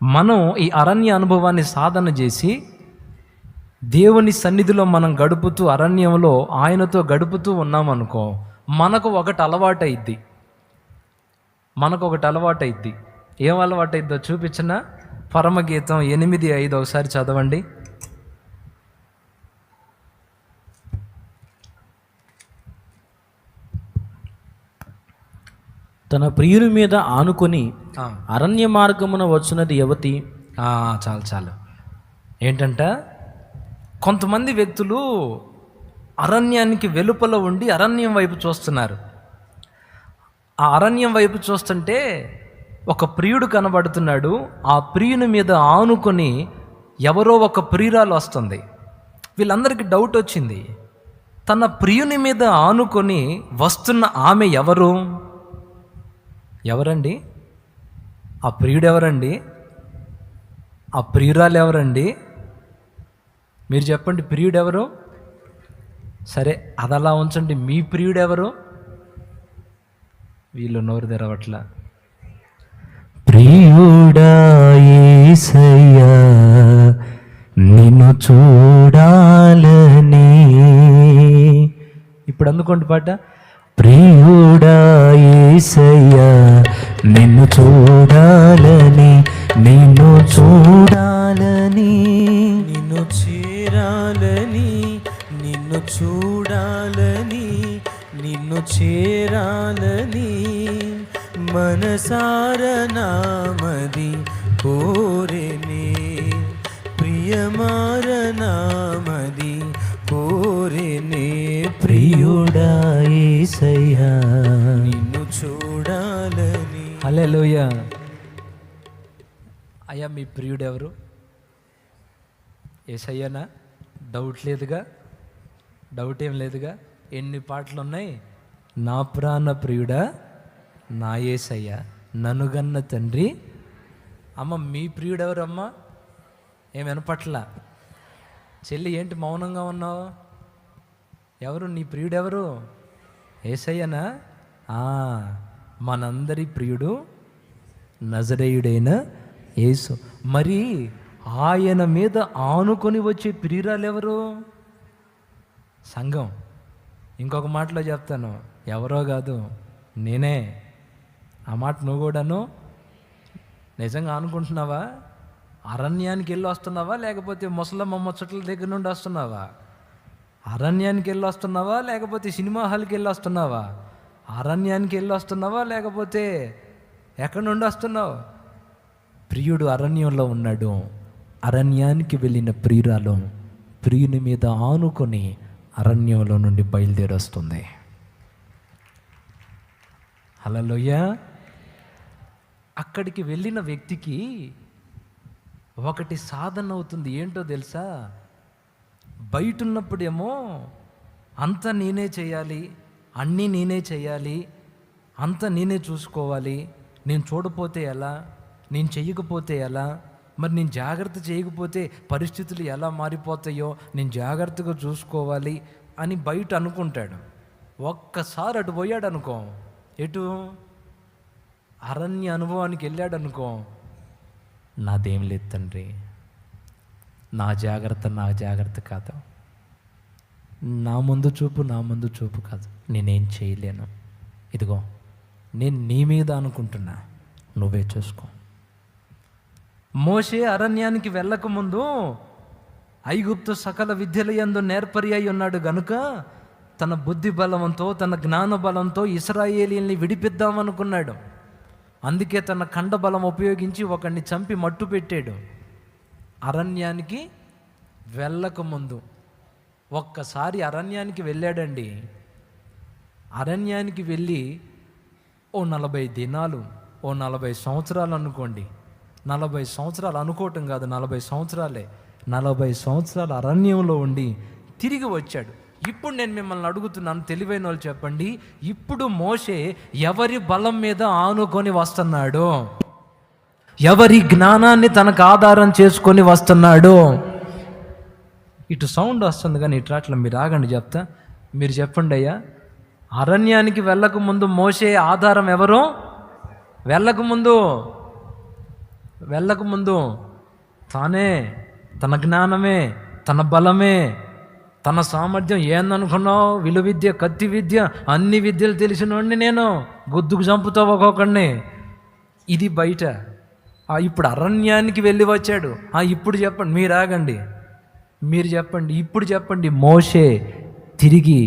మనం ఈ అరణ్య అనుభవాన్ని సాధన చేసి దేవుని సన్నిధిలో మనం గడుపుతూ అరణ్యంలో ఆయనతో గడుపుతూ ఉన్నామనుకో, మనకు ఒకటి అలవాటైద్ది. ఏం అలవాటైద్దో చూపించిన పరమగీతం 8:5 ఒకసారి చదవండి. తన ప్రియుని మీద ఆనుకొని అరణ్య మార్గమున వచ్చినది యువతి. చాలు. ఏంటంట, కొంతమంది వ్యక్తులు అరణ్యానికి వెలుపల ఉండి అరణ్యం వైపు చూస్తున్నారు. ఆ అరణ్యం వైపు చూస్తుంటే ఒక ప్రియుడు కనబడుతున్నాడు. ఆ ప్రియుని మీద ఆనుకొని ఎవరో ఒక ప్రియురాలు వస్తుంది. వీళ్ళందరికీ డౌట్ వచ్చింది, తన ప్రియుని మీద ఆనుకొని వస్తున్న ఆమె ఎవరండి? ఆ ప్రియుడు ఎవరండి? ఆ ప్రియురాలు ఎవరండి? మీరు చెప్పండి, ప్రియుడు ఎవరు? సరే, అదలా ఉంచండి. మీ ప్రియుడు ఎవరు? వీళ్ళు నోరు తెరవట్ల. ప్రియుడా యేసయ్యా నిన్ను చూడాలని. ఇప్పుడు అందుకోండి పాట. ప్రియుడా యేసయ్యా నిన్ను చూడాలని, నిన్ను చూడాలని, నిన్ను చేరాలని, నిన్ను చూడాలని, నిన్ను చేరాలని మనసార నామది కోరెనే, ప్రియమార నామది కోరెనే. ప్రియుడా యేసయ్యా నిన్ను చూడాలని. హల్లెలూయా. అయ్యా, మీ ప్రియుడు ఎవరు? యేసయ్యనా? డౌట్ ఏం లేదుగా. ఎన్ని పాటలు ఉన్నాయి. నా ప్రాణ ప్రియుడా నా యేసయ్య, ననుగన్న తండ్రి. అమ్మ, మీ ప్రియుడు ఎవరమ్మా? ఏం వినపట్ల? చెల్లి, ఏంటి మౌనంగా ఉన్నావు? ఎవరు నీ ప్రియుడు? ఎవరు? యేసయ్యనా? మనందరి ప్రియుడు నజరేయుడైన యేసు. మరి ఆయన మీద ఆనుకొని వచ్చే ప్రియురాలు ఎవరు? సంఘం. ఇంకొక మాటలో చెప్తాను, ఎవరో కాదు, నేనే. ఆ మాట నువ్వు కూడాను నిజంగా అనుకుంటున్నావా? అరణ్యానికి వెళ్ళి వస్తున్నావా, లేకపోతే ముసలమ్మ ముచ్చట్ల దగ్గర నుండి వస్తున్నావా? అరణ్యానికి వెళ్ళి వస్తున్నావా, లేకపోతే సినిమా హాల్కి వెళ్ళి వస్తున్నావా? అరణ్యానికి వెళ్ళి వస్తున్నావా, లేకపోతే ఎక్కడి నుండి వస్తున్నావు? ప్రియుడు అరణ్యంలో ఉన్నాడు. అరణ్యానికి వెళ్ళిన ప్రియురాలు ప్రియుని మీద ఆనుకొని అరణ్యంలో నుండి బయలుదేరి వస్తుంది. హల్లెలూయా. అక్కడికి వెళ్ళిన వ్యక్తికి ఒకటి సాధన అవుతుంది. ఏంటో తెలుసా? బయట ఉన్నప్పుడేమో అంతా నేనే చేయాలి, అన్నీ నేనే చేయాలి, అంతా నేనే చూసుకోవాలి. నేను చూడపోతే ఎలా, నేను చెయ్యకపోతే ఎలా, మరి నేను జాగ్రత్త చేయకపోతే పరిస్థితులు ఎలా మారిపోతాయో నేను జాగ్రత్తగా చూసుకోవాలి అని బయట అనుకుంటాడు. ఒక్కసారి అటు పోయాడు అనుకో, ఎటు అరణ్య అనుభవానికి వెళ్ళాడు అనుకో, నాదేం లేదు తండ్రి, నా జాగ్రత్త కాదు, నా ముందు చూపు కాదు, నేనేం చేయలేను, ఇదిగో నేను నీ మీద అనుకుంటున్నా, నువ్వే చూసుకో. మోషే అరణ్యానికి వెళ్ళకముందు ఐగుప్తు సకల విద్యల యందు నేర్పరి అయి ఉన్నాడు గనుక తన బుద్ధి బలంతో, తన జ్ఞాన బలంతో ఇశ్రాయేలీయుల్ని విడిపిద్దామనుకున్నాడు. అందుకే తన ఖండ బలం ఉపయోగించి ఒకడిని చంపి మట్టు పెట్టాడు. అరణ్యానికి వెళ్ళకముందు ఒక్కసారి అరణ్యానికి వెళ్ళాడండి. అరణ్యానికి వెళ్ళి 40 దినాలు, 40 సంవత్సరాలు అనుకోండి. 40 సంవత్సరాలు అనుకోవటం కాదు, 40 సంవత్సరాలే. 40 సంవత్సరాలు అరణ్యంలో ఉండి తిరిగి వచ్చాడు. ఇప్పుడు నేను మిమ్మల్ని అడుగుతున్నాను, తెలివైన వాళ్ళు చెప్పండి, ఇప్పుడు మోషే ఎవరి బలం మీద ఆనుకొని వస్తున్నాడు? ఎవరి జ్ఞానాన్ని తనకు ఆధారం చేసుకొని వస్తున్నాడు? ఇటు సౌండ్ వస్తుంది కానీ ఇటు అట్లా మీరు ఆగండి, చెప్తా. మీరు చెప్పండి అయ్యా. అరణ్యానికి వెళ్ళకముందు మోషే ఆధారం ఎవరు? వెళ్ళకముందు తానే, తన జ్ఞానమే, తన బలమే, తన సామర్థ్యం ఏందనుకున్నావు, విలువ విద్య, కత్తి విద్య, అన్ని విద్యలు తెలిసినోడిని నేను, గుద్దుకు చంపుతావు ఒక్కొక్కడిని. ఇది బయట. ఇప్పుడు అరణ్యానికి వెళ్ళి వచ్చాడు. ఇప్పుడు చెప్పండి, మీరు ఆగండి, మీరు చెప్పండి, ఇప్పుడు చెప్పండి. మోషే తిరిగి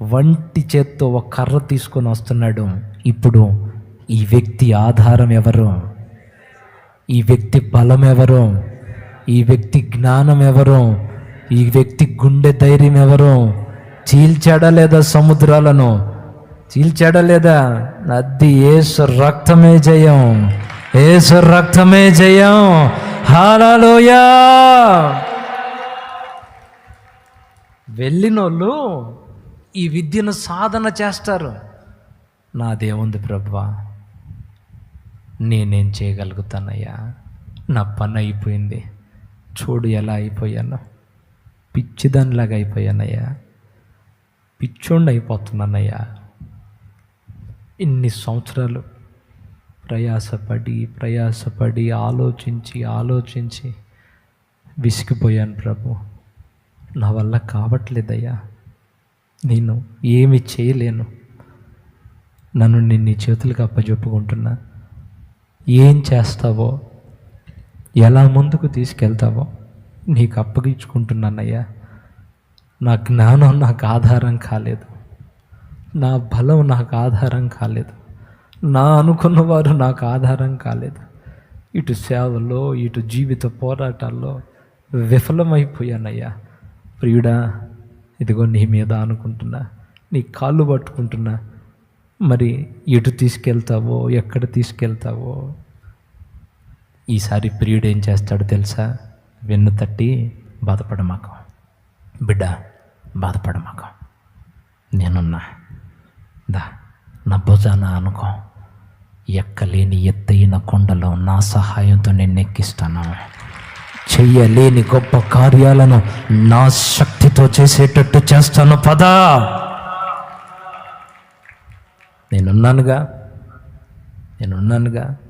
వంటి చేత్తో ఒక కర్ర తీసుకొని వస్తున్నాడు. ఇప్పుడు ఈ వ్యక్తి ఆధారం ఎవరు? ఈ వ్యక్తి బలం ఎవరు? ఈ వ్యక్తి జ్ఞానం ఎవరు? ఈ వ్యక్తి గుండె ధైర్యం ఎవరు? చీల్చాడా లేదా సముద్రాలను? చీల్చాడా లేదా? అది యేసు రక్తమే జయం, యేసు రక్తమే జయం. హల్లెలూయా. వెళ్ళినోళ్ళు ఈ విద్యను సాధన చేస్తారు. నాదేముంది ప్రభువా, నేనేం చేయగలుగుతానయ్యా, నా పని అయిపోయింది, చూడు ఎలా అయిపోయాను, పిచ్చిదానిలాగా అయిపోయానయ్యా, పిచ్చోండి అయిపోతున్నానయ్యా. ఇన్ని సంవత్సరాలు ప్రయాసపడి ఆలోచించి విసిగిపోయాను ప్రభు. నా వల్ల కావట్లేదయ్యా, నేను ఏమి చేయలేను, నన్ను నీ చేతులకు అప్పచెప్పుకుంటున్నా. ఏం చేస్తావో, ఎలా ముందుకు తీసుకెళ్తావో నీకు అప్పగించుకుంటున్నానయ్యా. నా జ్ఞానం నాకు ఆధారం కాలేదు, నా బలం నాకు ఆధారం కాలేదు, నా అనుకున్నవారు నాకు ఆధారం కాలేదు. ఇటు సేవలో, ఇటు జీవిత పోరాటాల్లో విఫలమైపోయానయ్యా. ప్రియుడా, ఇదిగో నీ మీద అనుకుంటున్నా, నీ కాళ్ళు పట్టుకుంటున్నా. మరి ఎటు తీసుకెళ్తావో, ఎక్కడ తీసుకెళ్తావో. ఈసారి ప్రియుడు ఏం చేస్తాడో తెలుసా? వెన్ను తట్టి, బాధపడమాక బిడ్డ, బాధపడమాక, నేనున్నా, దా నా భుజాన అనుకో, ఎక్కలేని ఎత్తైన కొండలో నా సహాయంతో నేను ఎక్కిస్తాను, చెయ్యలేని గొప్ప కార్యాలను నా శక్తితో చేసేటట్టు చేస్తాను, పదా. నేనున్నానుగా,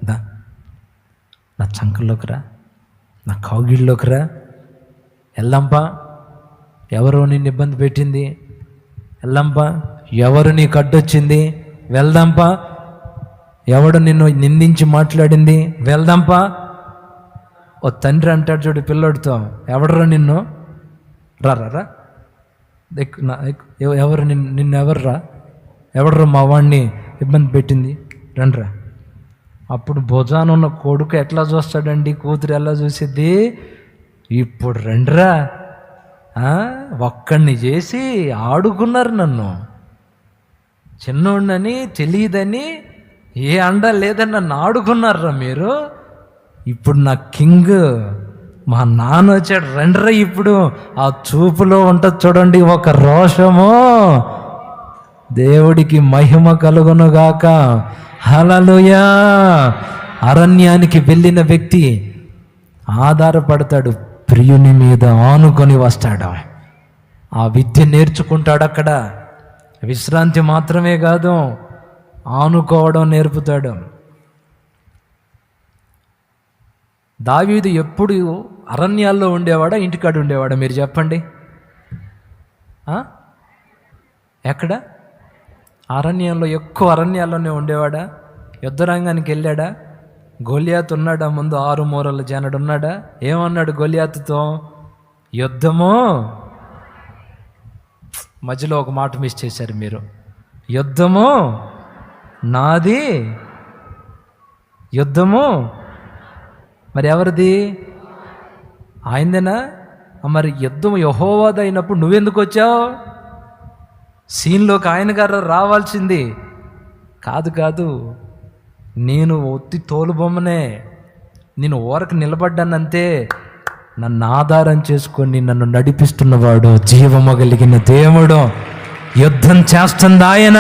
దా నా చంకల్లోకి రా, నా కౌగిళ్ళలోకి రా, వెళ్దాంపా. ఎవరో నిన్ను ఇబ్బంది పెట్టింది, వెళ్దాంపా. ఎవరు నీకు అడ్డొచ్చింది, వెళ్దాంపా. ఎవడు నిన్ను నిందించి మాట్లాడింది, వెళ్దాంపా. ఓ తండ్రి అంటాడు చూడు పిల్లోడితో, ఎవడరా నిన్ను, రా ఎవరు నిన్ను ఎవర్రా, ఎవడరా మా వాడిని ఇబ్బంది పెట్టింది, రండ్రా. అప్పుడు భుజాన ఉన్న కొడుకు ఎట్లా చూస్తాడండి, కూతురు ఎలా చూసిద్ది? ఇప్పుడు రండ్రా, ఒక్కడిని చేసి ఆడుకున్నారు నన్ను, చిన్నోడినని తెలియదని, ఏ అండ లేదని నన్ను ఆడుకున్నారా మీరు. ఇప్పుడు నా కింగ్, మా నాన్న వచ్చాడు, రండ్రా. ఇప్పుడు ఆ చూపులో ఉంటుంది చూడండి ఒక రోషము. దేవుడికి మహిమ కలుగునుగాక. హల్లెలూయా. అరణ్యానికి వెళ్ళిన వ్యక్తి ఆధారపడతాడు, ప్రియుని మీద ఆనుకొని వస్తాడు, ఆ విద్య నేర్చుకుంటాడు. అక్కడ విశ్రాంతి మాత్రమే కాదు, ఆనుకోవడం నేర్పుతాడు. దావీదు ఎప్పుడు అరణ్యాల్లో ఉండేవాడా, ఇంటికాడ ఉండేవాడా? మీరు చెప్పండి. ఎక్కడ? అరణ్యంలో, ఎక్కువ అరణ్యాల్లోనే ఉండేవాడా? యుద్ధరంగానికి వెళ్ళాడా? గొలియాతు ఉన్నాడా ముందు? 6 మూరల జనడు ఉన్నాడా? ఏమన్నాడు గొలియాతుతో? యుద్ధము, మధ్యలో ఒక మాట మిస్ చేశారు మీరు. యుద్ధము నాది, యుద్ధము మరి ఎవరిది? ఆయనదేనా? మరి యుద్ధం యెహోవాది అయినప్పుడు నువ్వెందుకు వచ్చావు? సీన్లోకి ఆయన గారు రావాల్సింది కాదు. నేను ఒత్తి తోలుబొమ్మనే, నేను ఊరకు నిలబడ్డానంతే. నన్ను ఆధారం చేసుకొని నన్ను నడిపిస్తున్నవాడు జీవము కలిగిన దేవుడు. యుద్ధం చేస్తుంది ఆయన.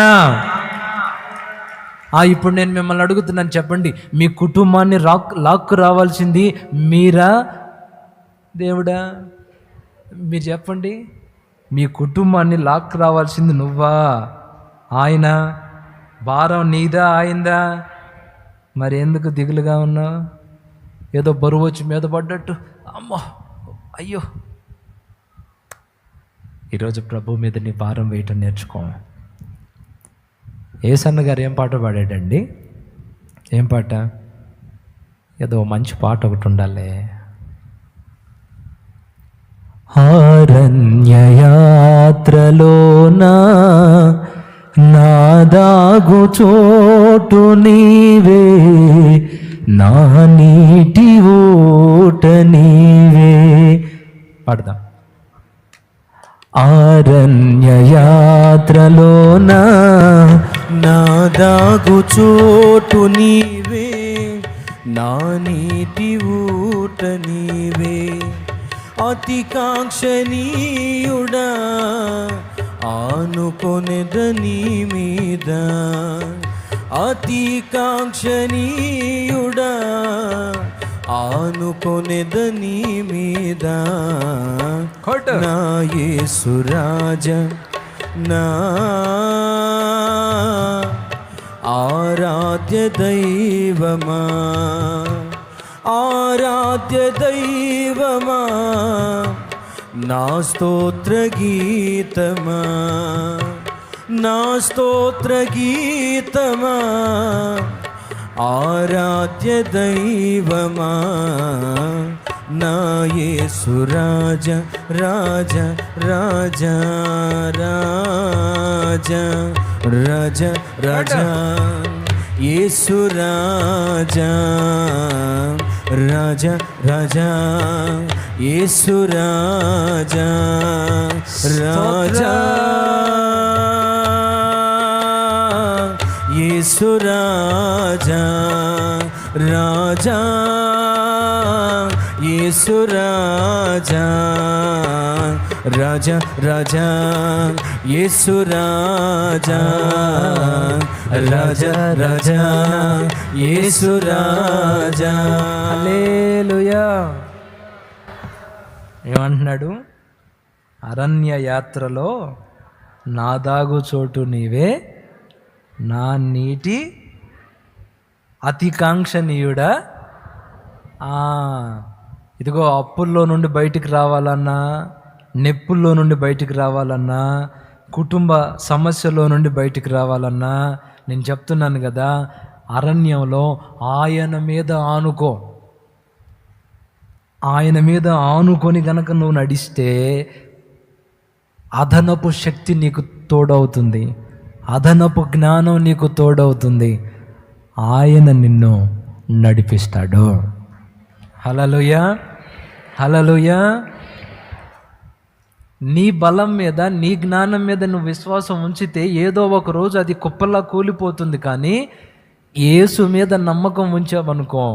ఇప్పుడు నేను మిమ్మల్ని అడుగుతున్నాను, చెప్పండి, మీ కుటుంబాన్ని లాక్కు రావాల్సింది మీరా, దేవుడా? మీరు చెప్పండి. మీ కుటుంబాన్ని లాక్కు రావాల్సింది నువ్వా, ఆయన? భారం నీదా, ఆయిందా? మరి ఎందుకు దిగులుగా ఉన్నావు? ఏదో బరువు వచ్చి మీద పడ్డట్టు, అమ్మో అయ్యో. ఈరోజు ప్రభు మీద నీ భారం వేయటం నేర్చుకో. యేసన్న గారు ఏం పాట పాడాడండి? ఏం పాట? ఏదో మంచి పాట ఒకటి ఉండాలి. అరణ్యయాత్రలోనా నా దాగు చోటు నీవే, నా నీటి ఊట నీవే. పాడదాం. అరణ్యయాత్రలోనా నా దాగు చోటు నీవే, నా నీటి ఊట నీవే. అతి కాంక్షణీయుడా ఆనుకొనెద నీ మీద, అతి కాంక్షణీయుడా ఆనుకొనెద నీ మీద. నా యేసు రాజా, నా ఆరాధ్య దైవమా, ఆరాధ్య దైవమా, నా స్తోత్ర గీతమా, నా స్తోత్ర గీతమా, ఆరాధ్య దైవమా. నా యేసు రాజా, రాజా రాజా రాజా రాజా రాజా, యేసు రాజా, రాజా రాజా, యేసు రాజా, రాజా యేసు రాజా, రాజా యేసు రాజా, రాజా రాజా, యేసు రాజా, రాజా రాజా, యేసు రాజా. హల్లెలూయా. ఏమంటున్నాడు? అరణ్య యాత్రలో నా దాగు చోటు నీవే, నా నీటి అతికాంక్షణీయుడా. ఇదిగో అప్పుల్లో నుండి బయటికి రావాలన్నా, నొప్పుల్లో నుండి బయటికి రావాలన్నా, కుటుంబ సమస్యలో నుండి బయటికి రావాలన్నా, నేను చెప్తున్నాను కదా, అరణ్యంలో ఆయన మీద ఆనుకో. ఆయన మీద ఆనుకొని గనక నువ్వు నడిస్తే అదనపు శక్తి నీకు తోడవుతుంది, అదనపు జ్ఞానం నీకు తోడవుతుంది. ఆయన నిన్ను నడిపిస్తాడు. హల్లెలూయా, హల్లెలూయా. నీ బలం మీద, నీ జ్ఞానం మీద నువ్వు విశ్వాసం ఉంచితే ఏదో ఒక రోజు అది కుప్పలా కూలిపోతుంది. కానీ యేసు మీద నమ్మకం ఉంచావనుకో,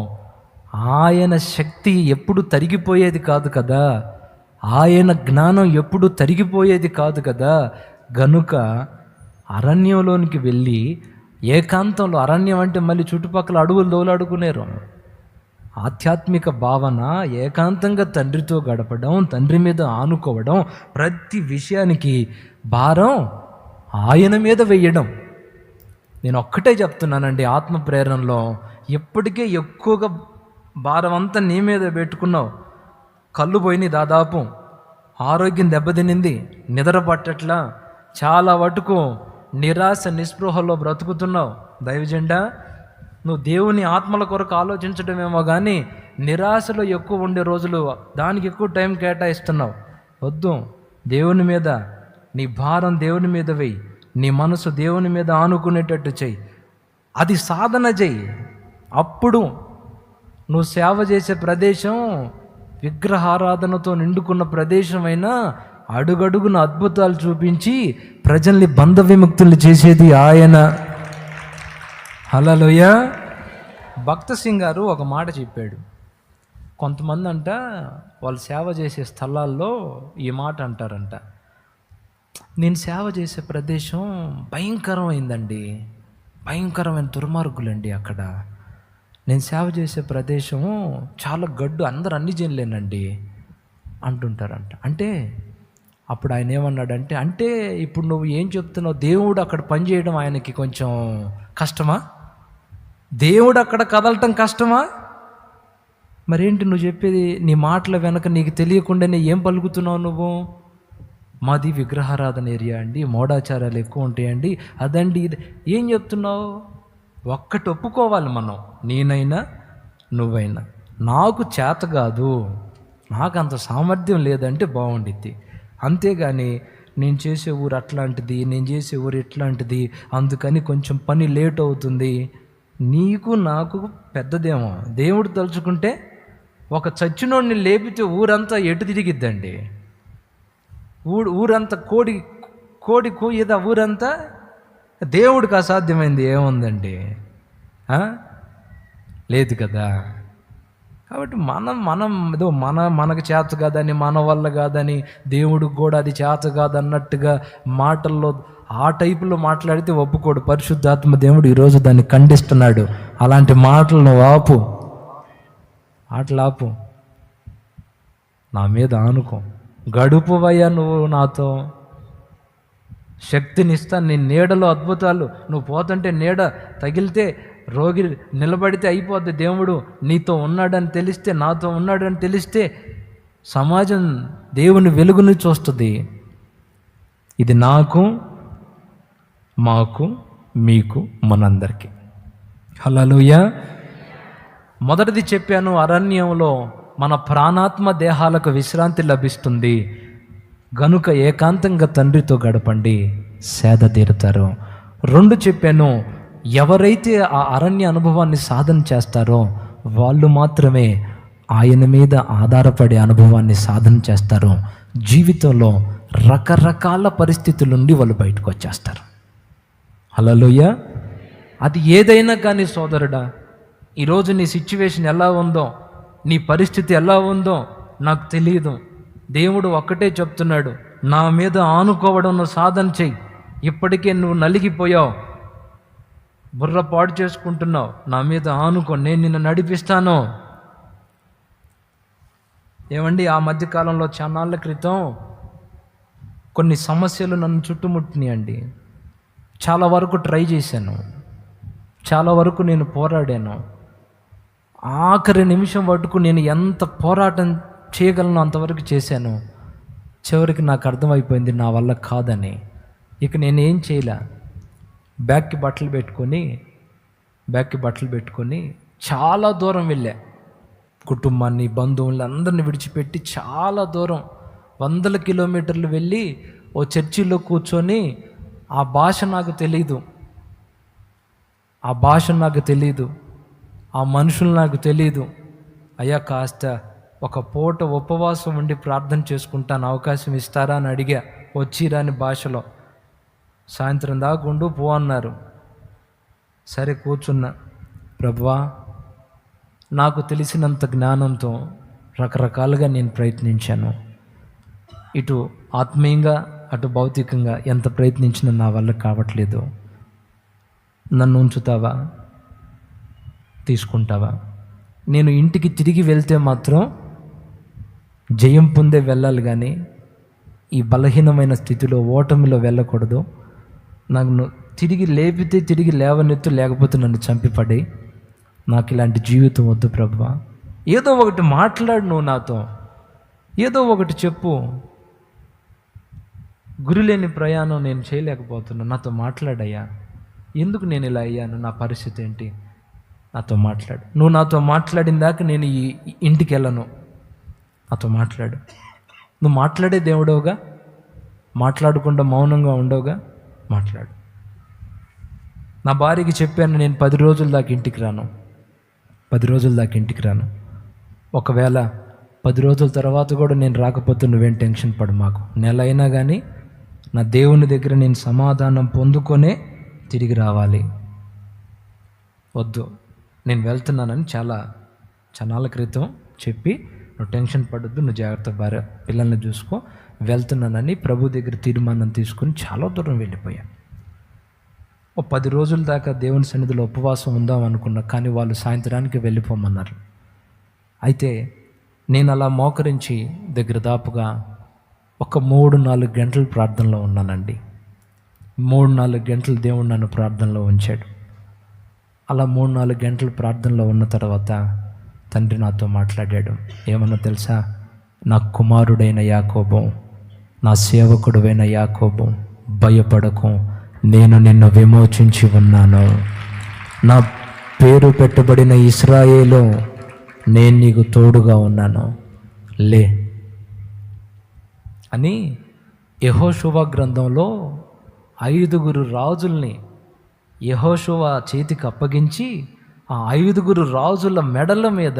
ఆయన శక్తి ఎప్పుడు తరిగిపోయేది కాదు కదా, ఆయన జ్ఞానం ఎప్పుడు తరిగిపోయేది కాదు కదా. గనుక అరణ్యంలోనికి వెళ్ళి ఏకాంతంలో, అరణ్యం అంటే మళ్ళీ చుట్టుపక్కల అడవులు దోలాడుకునేరు, ఆధ్యాత్మిక భావన, ఏకాంతంగా తండ్రితో గడపడం, తండ్రి మీద ఆనుకోవడం, ప్రతి విషయానికి భారం ఆయన మీద వెయ్యడం. నేను ఒక్కటే చెప్తున్నానండి, ఆత్మ ప్రేరణలో ఎప్పటికే ఎక్కువగా భారం అంతా నీ మీద పెట్టుకున్నావు. కళ్ళు పోయినాయి, దాదాపు ఆరోగ్యం దెబ్బతినింది, నిద్ర పట్టట్లా, చాలా వటుకు నిరాశ నిస్పృహలో బ్రతుకుతున్నావు. దైవజెండా, నువ్వు దేవుని ఆత్మల కొరకు ఆలోచించడమేమో కానీ నిరాశలో ఎక్కువ ఉండే రోజులు, దానికి ఎక్కువ టైం కేటాయిస్తున్నావు. వద్దు, దేవుని మీద నీ భారం దేవుని మీద వెయ్యి, నీ మనసు దేవుని మీద ఆనుకునేటట్టు చెయ్యి, అది సాధన చెయ్యి. అప్పుడు నువ్వు సేవ చేసే ప్రదేశం విగ్రహారాధనతో నిండుకున్న ప్రదేశమైనా అడుగడుగున అద్భుతాలు చూపించి ప్రజల్ని బంధ విముక్తుల్ని చేసేది ఆయన. హల్లెలూయా. భక్త సింగ్ గారు ఒక మాట చెప్పాడు. కొంతమంది అంట వాళ్ళు సేవ చేసే స్థలాల్లో ఈ మాట అంటారంట, నేను సేవ చేసే ప్రదేశం భయంకరమైందండి, భయంకరమైన దుర్మార్గులండి అక్కడ. నేను సేవ చేసే ప్రదేశం చాలా గడ్డు, అందరు అన్ని జనులేనండి అంటుంటారంట. అంటే అప్పుడు ఆయన ఏమన్నాడంటే, అంటే ఇప్పుడు నువ్వు ఏం చెప్తున్నావు, దేవుడు అక్కడ పనిచేయడం ఆయనకి కొంచెం కష్టమా? దేవుడు అక్కడ కదలటం కష్టమా? మరేంటి నువ్వు చెప్పేది? నీ మాటల వెనక నీకు తెలియకుండానే ఏం పలుకుతున్నావు నువ్వు? మాది విగ్రహారాధన ఏరియా అండి, మోడాచారాలు ఎక్కువ ఉంటాయండి, అదండి ఇది. ఏం చెప్తున్నావు? ఒక్కటి ఒప్పుకోవాలి మనం, నేనైనా నువ్వైనా, నాకు చేత కాదు, నాకు అంత సామర్థ్యం లేదంటే బాగుండిద్ది. అంతేగాని నేను చేసే ఊరు అట్లాంటిది, నేను చేసే ఊరు ఇట్లాంటిది, అందుకని కొంచెం పని లేట్ అవుతుంది, నీకు నాకు పెద్దదేమో. దేవుడు తలుచుకుంటే ఒక చచ్చినోడిని లేపితే ఊరంతా ఎటు తిరిగిద్దండి. ఊరంతా కోడి కూయదా ఊరంతా? దేవుడికి అసాధ్యమైంది ఏముందండి? లేదు కదా. కాబట్టి ఏదో మనకు చేత కాదని, మన వల్ల కాదని, దేవుడికి కూడా అది చేత కాదన్నట్టుగా మాటల్లో ఆ టైపులో మాట్లాడితే ఒప్పుకోడు. పరిశుద్ధాత్మ దేవుడు ఈరోజు దాన్ని ఖండిస్తున్నాడు. అలాంటి మాటలను ఆపు, ఆపు, నా మీద ఆనుకో, గడుపువయ్యా నువ్వు నాతో, శక్తినిస్తాను, నీ నీడలో అద్భుతాలు. నువ్వు పోతుంటే నీడ తగిలితే రోగి నిలబడితే అయిపోద్ది. దేవుడు నీతో ఉన్నాడని తెలిస్తే, నాతో ఉన్నాడని తెలిస్తే సమాజం దేవుని వెలుగుని చూస్తుంది. ఇది నాకు, మాకు, మీకు, మనందరికీ. హల్లెలూయా. మొదటిది చెప్పాను, అరణ్యంలో మన ప్రాణాత్మ దేహాలకు విశ్రాంతి లభిస్తుంది గనుక ఏకాంతంగా తండ్రితో గడపండి, సేద తీరుతారు. 2 చెప్పాను, ఎవరైతే ఆ అరణ్య అనుభవాన్ని సాధన చేస్తారో వాళ్ళు మాత్రమే ఆయన మీద ఆధారపడే అనుభవాన్ని సాధన చేస్తారు. జీవితంలో రకరకాల పరిస్థితుల నుండి వాళ్ళు బయటకు వచ్చేస్తారు. హల్లెలూయా. అది ఏదైనా కానీ సోదరుడా, ఈరోజు నీ సిచ్యువేషన్ ఎలా ఉందో, నీ పరిస్థితి ఎలా ఉందో నాకు తెలియదు. దేవుడు ఒక్కటే చెప్తున్నాడు, నా మీద ఆనుకోవడం నువ్వు సాధన చెయ్యి. ఇప్పటికే నువ్వు నలిగిపోయావు, బుర్ర పాడు చేసుకుంటున్నావు, నా మీద ఆనుకో, నేను నిన్ను నడిపిస్తాను. ఏమండి, ఆ మధ్యకాలంలో చాన్నాళ్ళ క్రితం కొన్ని సమస్యలు నన్ను చుట్టుముట్టినాయండి. చాలా వరకు ట్రై చేశాను, చాలా వరకు నేను పోరాడాను. ఆఖరి నిమిషం వరకు నేను ఎంత పోరాటం చేయగలను అంతవరకు చేశాను. చివరికి నాకు అర్థమైపోయింది నా వల్ల కాదని. ఇక నేనేం చేయలే. బ్యాగ్కి బట్టలు పెట్టుకొని చాలా దూరం వెళ్ళా. కుటుంబాన్ని, బంధువుల్ని అందరిని విడిచిపెట్టి చాలా దూరం 100 కిలోమీటర్లు వెళ్ళి ఓ చర్చిలో కూర్చొని, ఆ భాష నాకు తెలీదు, ఆ మనుషులు నాకు తెలీదు. అయ్యా, కాస్త ఒక పూట ఉపవాసం ఉండి ప్రార్థన చేసుకుంటాను, అవకాశం ఇస్తారా అని అడిగా. వచ్చిరాని భాషలో. సాయంత్రం దాకా ఉండు పో అన్నారు. సరే కూర్చున్నా. ప్రభువా, నాకు తెలిసినంత జ్ఞానంతో రకరకాలుగా నేను ప్రయత్నించాను. ఇటు ఆత్మీయంగా, అటు భౌతికంగా ఎంత ప్రయత్నించినా నా వల్ల కావట్లేదు. నన్ను ఉంచుతావా, తీసుకుంటావా? నేను ఇంటికి తిరిగి వెళ్తే మాత్రం జయం పొందే వెళ్ళాలి, కానీ ఈ బలహీనమైన స్థితిలో, ఓటమిలో వెళ్ళకూడదు. నన్ను తిరిగి లేపితే తిరిగి లేవనెత్తు, లేకపోతే నన్ను చంపిపడి. నాకు ఇలాంటి జీవితం వద్దు ప్రభువా. ఏదో ఒకటి మాట్లాడు, నువ్వు నాతో ఏదో ఒకటి చెప్పు. గురిలేని ప్రయాణం నేను చేయలేకపోతున్నా, నాతో మాట్లాడయ్యా. ఎందుకు నేను ఇలా అయ్యాను, నా పరిస్థితి ఏంటి, నాతో మాట్లాడు. నువ్వు నాతో మాట్లాడిన దాకా నేను ఈ ఇంటికి వెళ్ళను. నాతో మాట్లాడు. నువ్వు మాట్లాడే దేవుడవుగా, మాట్లాడకుండా మౌనంగా ఉండవుగా, మాట్లాడు. నా భార్యకి చెప్పాను, నేను 10 రోజుల దాకా ఇంటికి రాను. ఒకవేళ 10 రోజుల తర్వాత కూడా నేను రాకపోతే నువ్వేం టెన్షన్ పడు మాకు. నెల అయినా కానీ నా దేవుని దగ్గర నేను సమాధానం పొందుకొనే తిరిగి రావాలి. వద్దు, నేను వెళ్తున్నానని చాలా క్రితం చెప్పి, నువ్వు టెన్షన్ పడొద్దు, నువ్వు జాగ్రత్త భార్య పిల్లల్ని చూసుకో, వెళ్తున్నానని ప్రభు దగ్గర తీర్మానం తీసుకుని చాలా దూరం వెళ్ళిపోయాను. ఓ 10 రోజుల దాకా దేవుని సన్నిధిలో ఉపవాసం ఉందాం అనుకున్నా, కానీ వాళ్ళు సాయంత్రానికి వెళ్ళిపోమన్నారు. అయితే నేను అలా మోకరించి దగ్గర దాపుగా ఒక 3-4 గంటలు ప్రార్థనలో ఉన్నానండి. 3-4 గంటలు దేవుడు నన్ను ప్రార్థనలో ఉంచాడు. అలా 3-4 గంటలు ప్రార్థనలో ఉన్న తర్వాత తండ్రి నాతో మాట్లాడాడు. ఏమన్నా తెలుసా? నా కుమారుడైన యాకోబు, నా సేవకుడువైన యాకోబు, భయపడకు, నేను నిన్ను విమోచించి ఉన్నాను. నా పేరు పెట్టబడిన ఇశ్రాయేలు, నేను నీకు తోడుగా ఉన్నాను, లే అని యెహోషువ గ్రంథంలో 5 రాజుల్ని యెహోషువ చేతికి అప్పగించి ఆ 5 రాజుల మెడల మీద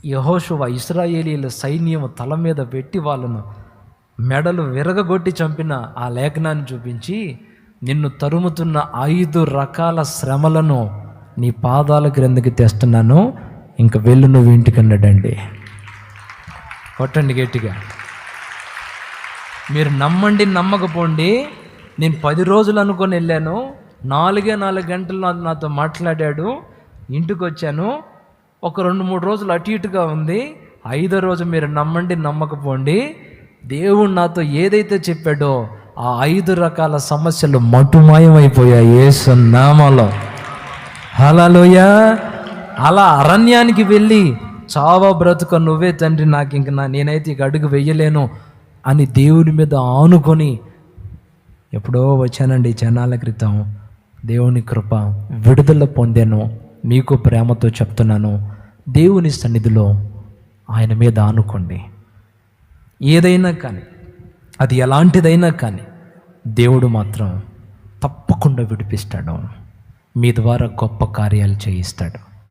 యెహోషువ ఇశ్రాయేలీల సైన్యం తల మీద పెట్టి వాళ్ళను మెడలు విరగగొట్టి చంపిన ఆ లేఖనాన్ని చూపించి, నిన్ను తరుముతున్న 5 రకాల శ్రమలను నీ పాదాల క్రిందకి తెస్తున్నాను, ఇంక వెళ్ళు నువ్వు ఇంటికి అన్నాడండి. కొట్టండి గట్టిగా. మీరు నమ్మండి నమ్మకపోండి, నేను 10 రోజులు అనుకొని వెళ్ళాను, 4 గంటలు నాతో మాట్లాడాడు, ఇంటికి వచ్చాను. ఒక 2-3 రోజులు అటు ఇటుగా ఉంది. 5వ రోజు మీరు నమ్మండి నమ్మకపోండి, దేవుడు నాతో ఏదైతే చెప్పాడో ఆ 5 రకాల సమస్యలు మటుమాయమైపోయాయి యేసు నామములో. హల్లెలూయా. అలా అరణ్యానికి వెళ్ళి చావ బ్రతుక నువ్వే తండ్రి, నాకు ఇంక నేనైతే ఇక అడుగు వెయ్యలేను అని దేవుని మీద ఆనుకొని ఎప్పుడో వచ్చానండి జనాల క్రితం. దేవుని కృప విడుదల పొందాను. మీకు ప్రేమతో చెప్తున్నాను, దేవుని సన్నిధిలో ఆయన మీద ఆనుకోండి. ఏదైనా కానీ, అది ఎలాంటిదైనా కానీ దేవుడు మాత్రం తప్పకుండా విడిపిస్తాడు. మీ ద్వారా గొప్ప కార్యాలు చేయిస్తాడు.